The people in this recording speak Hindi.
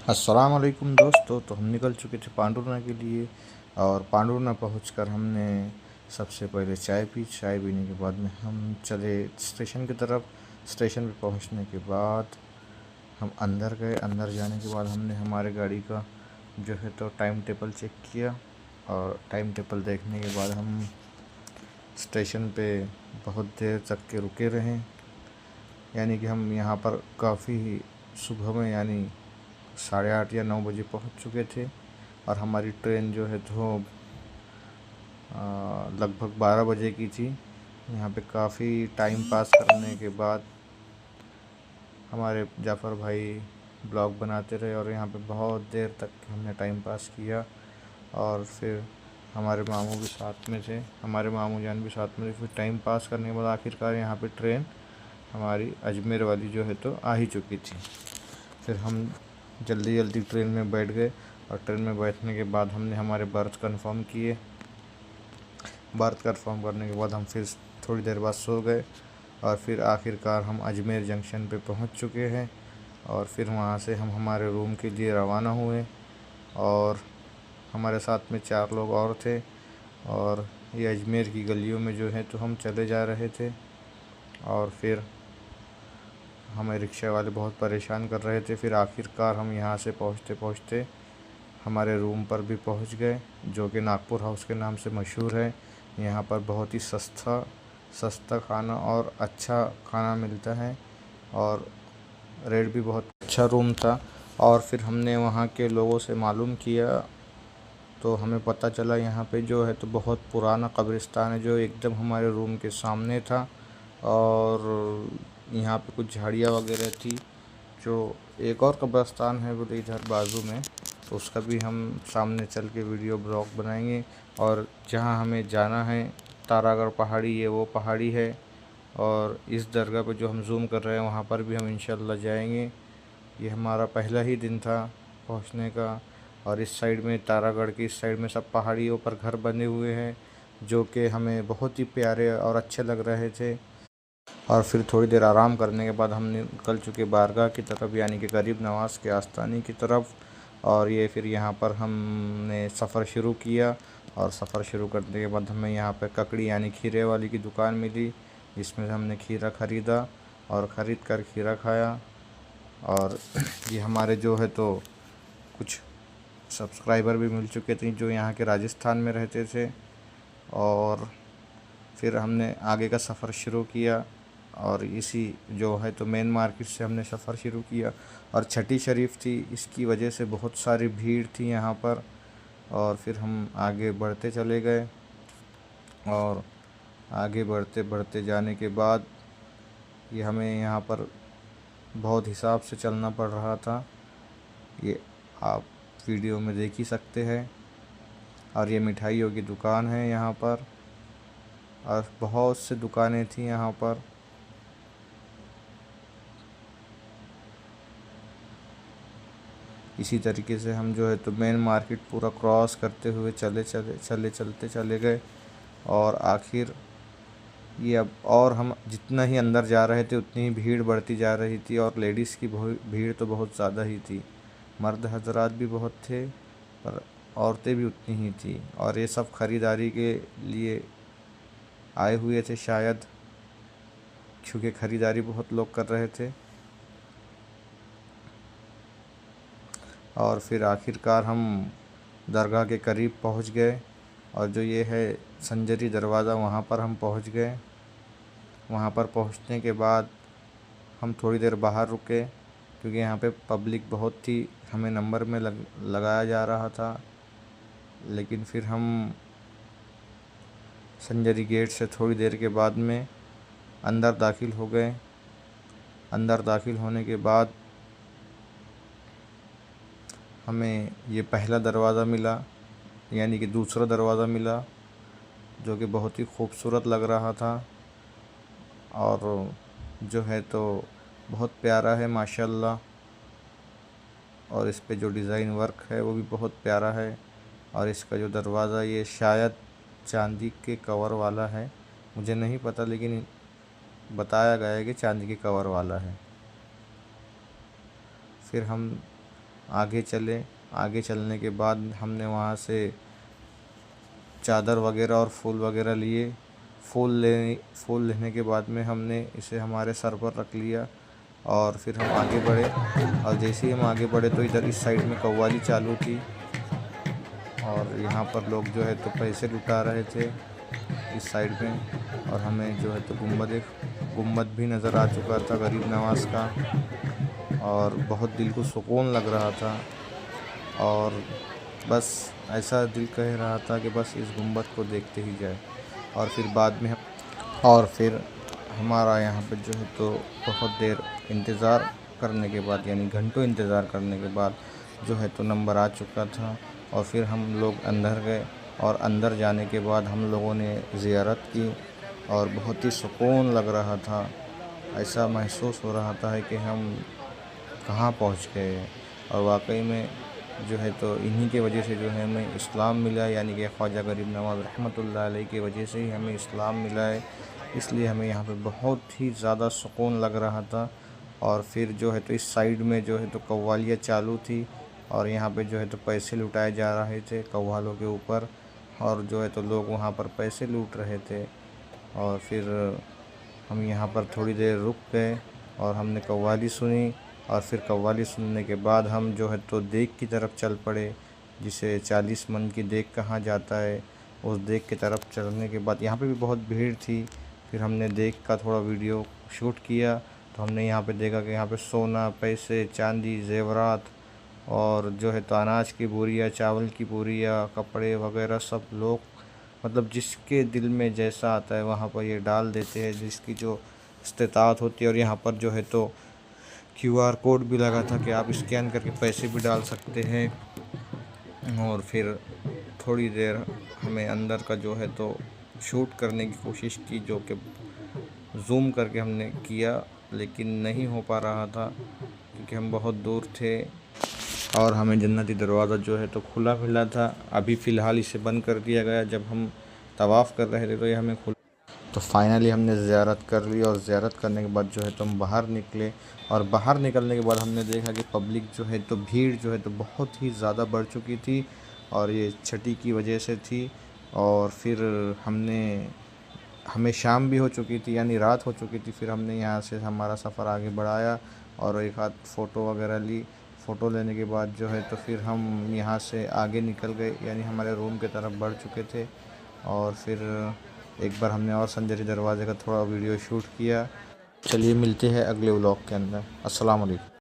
अस्सलाम वालेकुम दोस्तों। तो हम निकल चुके थे पांडुरना के लिए और पांडुरना पहुंचकर हमने सबसे पहले चाय पी। चाय पीने के बाद में हम चले स्टेशन की तरफ। स्टेशन पे पहुंचने के बाद हम अंदर गए। अंदर जाने के बाद हमने हमारे गाड़ी का जो है तो टाइम टेबल चेक किया और टाइम टेबल देखने के बाद हम स्टेशन पे बहुत देर तक के रुके रहे। यानी कि हम यहाँ पर काफ़ी सुबह में यानी 8:30 या 9 बजे पहुँच चुके थे और हमारी ट्रेन जो है तो लगभग 12 बजे की थी। यहाँ पे काफ़ी टाइम पास करने के बाद हमारे जाफ़र भाई ब्लॉग बनाते रहे और यहाँ पे बहुत देर तक हमने टाइम पास किया। और फिर हमारे मामू भी साथ में थे, हमारे मामू जान भी साथ में थे। फिर टाइम पास करने के बाद आखिरकार यहाँ पे ट्रेन हमारी अजमेर वाली जो है तो आ ही चुकी थी। फिर हम जल्दी जल्दी ट्रेन में बैठ गए और ट्रेन में बैठने के बाद हमने हमारे बर्थ कंफर्म किए। बर्थ कंफर्म करने के बाद हम फिर थोड़ी देर बाद सो गए और फिर आखिरकार हम अजमेर जंक्शन पे पहुंच चुके हैं। और फिर वहां से हम हमारे रूम के लिए रवाना हुए और हमारे साथ में 4 लोग और थे। और ये अजमेर की गलियों में जो है तो हम चले जा रहे थे और फिर हमें रिक्शा वाले बहुत परेशान कर रहे थे। फिर आखिरकार हम यहाँ से पहुँचते पहुँचते हमारे रूम पर भी पहुँच गए, जो कि नागपुर हाउस के नाम से मशहूर है। यहाँ पर बहुत ही सस्ता खाना और अच्छा खाना मिलता है और रेट भी बहुत अच्छा रूम था। और फिर हमने वहाँ के लोगों से मालूम किया तो हमें पता चला यहाँ पे जो है तो बहुत पुराना कब्रिस्तान है जो एकदम हमारे रूम के सामने था। और यहाँ पे कुछ झाड़ियाँ वगैरह थी। जो एक और कब्रिस्तान है वो इधर बाजू में, तो उसका भी हम सामने चल के वीडियो ब्लॉग बनाएंगे। और जहाँ हमें जाना है तारागढ़ पहाड़ी, ये वो पहाड़ी है और इस दरगाह पे जो हम जूम कर रहे हैं वहाँ पर भी हम इंशाल्लाह जाएंगे। ये हमारा पहला ही दिन था पहुँचने का। और इस साइड में तारागढ़ की इस साइड में सब पहाड़ियों पर घर बने हुए हैं जो कि हमें बहुत ही प्यारे और अच्छे लग रहे थे। और फिर थोड़ी देर आराम करने के बाद हम निकल चुके बारगाह की तरफ, यानी कि गरीब नवाज़ के आस्थाने की तरफ। और ये फिर यहाँ पर हमने सफ़र शुरू किया और सफ़र शुरू करने के बाद हमें यहाँ पर ककड़ी यानी खीरे वाली की दुकान मिली, जिसमें हमने खीरा ख़रीदा और ख़रीद कर खीरा खाया। और ये हमारे जो है तो कुछ सब्सक्राइबर भी मिल चुके थे जो यहाँ के राजस्थान में रहते थे। और फिर हमने आगे का सफ़र शुरू किया और इसी जो है तो मेन मार्केट से हमने सफ़र शुरू किया। और छठी शरीफ थी, इसकी वजह से बहुत सारी भीड़ थी यहाँ पर। और फिर हम आगे बढ़ते चले गए और आगे बढ़ते बढ़ते जाने के बाद ये हमें यहाँ पर बहुत हिसाब से चलना पड़ रहा था, ये आप वीडियो में देख ही सकते हैं। और ये मिठाइयों की दुकान है यहाँ पर और बहुत से दुकानें थी यहाँ पर। इसी तरीके से हम जो है तो मेन मार्केट पूरा क्रॉस करते हुए चलते चले गए। और आखिर ये अब और हम जितना ही अंदर जा रहे थे उतनी ही भीड़ बढ़ती जा रही थी और लेडीज़ की भीड़ तो बहुत ज़्यादा ही थी। मर्द हजरात भी बहुत थे पर औरतें भी उतनी ही थी। और ये सब ख़रीदारी के लिए आए हुए थे शायद, क्योंकि ख़रीदारी बहुत लोग कर रहे थे। और फिर आखिरकार हम दरगाह के करीब पहुंच गए और जो ये है संजरी दरवाज़ा, वहाँ पर हम पहुंच गए। वहाँ पर पहुंचने के बाद हम थोड़ी देर बाहर रुके क्योंकि यहाँ पे पब्लिक बहुत थी, हमें नंबर में लगाया जा रहा था। लेकिन फिर हम संजरी गेट से थोड़ी देर के बाद में अंदर दाखिल हो गए। अंदर दाखिल होने के बाद हमें ये पहला दरवाज़ा मिला, यानी कि दूसरा दरवाज़ा मिला, जो कि बहुत ही खूबसूरत लग रहा था और जो है तो बहुत प्यारा है माशाल्लाह। और इस पे जो डिज़ाइन वर्क है वो भी बहुत प्यारा है। और इसका जो दरवाज़ा ये शायद चांदी के कवर वाला है, मुझे नहीं पता, लेकिन बताया गया है कि चांदी के कवर वाला है। फिर हम आगे चले। आगे चलने के बाद हमने वहाँ से चादर वगैरह और फूल वगैरह लिए। फूल लेने के बाद में हमने इसे हमारे सर पर रख लिया और फिर हम आगे बढ़े। और जैसे ही हम आगे बढ़े तो इधर इस साइड में कव्वाली चालू थी और यहाँ पर लोग जो है तो पैसे लुटा रहे थे इस साइड में। और हमें जो है तो गुम्बद भी नज़र आ चुका था गरीब नवाज़ का, और बहुत दिल को सुकून लग रहा था। और बस ऐसा दिल कह रहा था कि बस इस गुम्बद को देखते ही जाए। और फिर हमारा यहाँ पे जो है तो बहुत देर इंतज़ार करने के बाद, यानी घंटों इंतज़ार करने के बाद जो है तो नंबर आ चुका था। और फिर हम लोग अंदर गए और अंदर जाने के बाद हम लोगों ने ज़ियारत की और बहुत ही सुकून लग रहा था। ऐसा महसूस हो रहा था कि हम कहाँ पहुँच गए हैं। और वाकई में जो है तो इन्हीं के वजह से जो है हमें इस्लाम मिला, यानी कि ख्वाजा गरीब नवाज़ रहमतुल्लाह अलैह की वजह से ही हमें इस्लाम मिला है। इसलिए हमें यहाँ पे बहुत ही ज़्यादा सुकून लग रहा था। और फिर जो है तो इस साइड में जो है तो कव्वालियाँ चालू थी और यहाँ पे जो है तो पैसे लुटाए जा रहे थे कव्वालों के ऊपर, और जो है तो लोग वहाँ पर पैसे लूट रहे थे। और फिर हम यहाँ पर थोड़ी देर रुक गए और हमने कव्वाली सुनी। और फिर कव्वाली सुनने के बाद हम जो है तो देग की तरफ चल पड़े, जिसे 40 मन की देग कहा जाता है। उस देग की तरफ चलने के बाद यहाँ पे भी बहुत भीड़ थी। फिर हमने देग का थोड़ा वीडियो शूट किया तो हमने यहाँ पे देखा कि यहाँ पे सोना, पैसे, चांदी, जेवरात और जो है तो अनाज की बोरियाँ, चावल की बोरियाँ, कपड़े वगैरह सब लोग, मतलब जिसके दिल में जैसा आता है वहाँ पर ये डाल देते हैं, जिसकी जो इस्तिताअत होती है। और यहाँ पर जो है तो QR कोड भी लगा था कि आप स्कैन करके पैसे भी डाल सकते हैं। और फिर थोड़ी देर हमें अंदर का जो है तो शूट करने की कोशिश की, जो कि जूम करके हमने किया, लेकिन नहीं हो पा रहा था क्योंकि हम बहुत दूर थे और हमें जन्नती दरवाज़ा जो है तो खुला मिला था। अभी फ़िलहाल इसे बंद कर दिया गया। जब हम तवाफ़ कर रहे थे तो ये हमें खुला। तो फाइनली हमने ज़ियारत कर ली और ज़ियारत करने के बाद जो है तो हम बाहर निकले। और बाहर निकलने के बाद हमने देखा कि पब्लिक जो है तो भीड़ जो है तो बहुत ही ज़्यादा बढ़ चुकी थी और ये छठी की वजह से थी। और फिर हमें शाम भी हो चुकी थी, यानी रात हो चुकी थी। फिर हमने यहाँ से हमारा सफ़र आगे बढ़ाया और एक आध फ़ोटो वगैरह ली। फ़ोटो लेने के बाद जो है तो फिर हम यहाँ से आगे निकल गए, यानी हमारे रूम की तरफ बढ़ चुके थे। और फिर एक बार हमने और संजरी दरवाज़े का थोड़ा वीडियो शूट किया। चलिए मिलते हैं अगले व्लॉग के अंदर। अस्सलाम वालेकुम।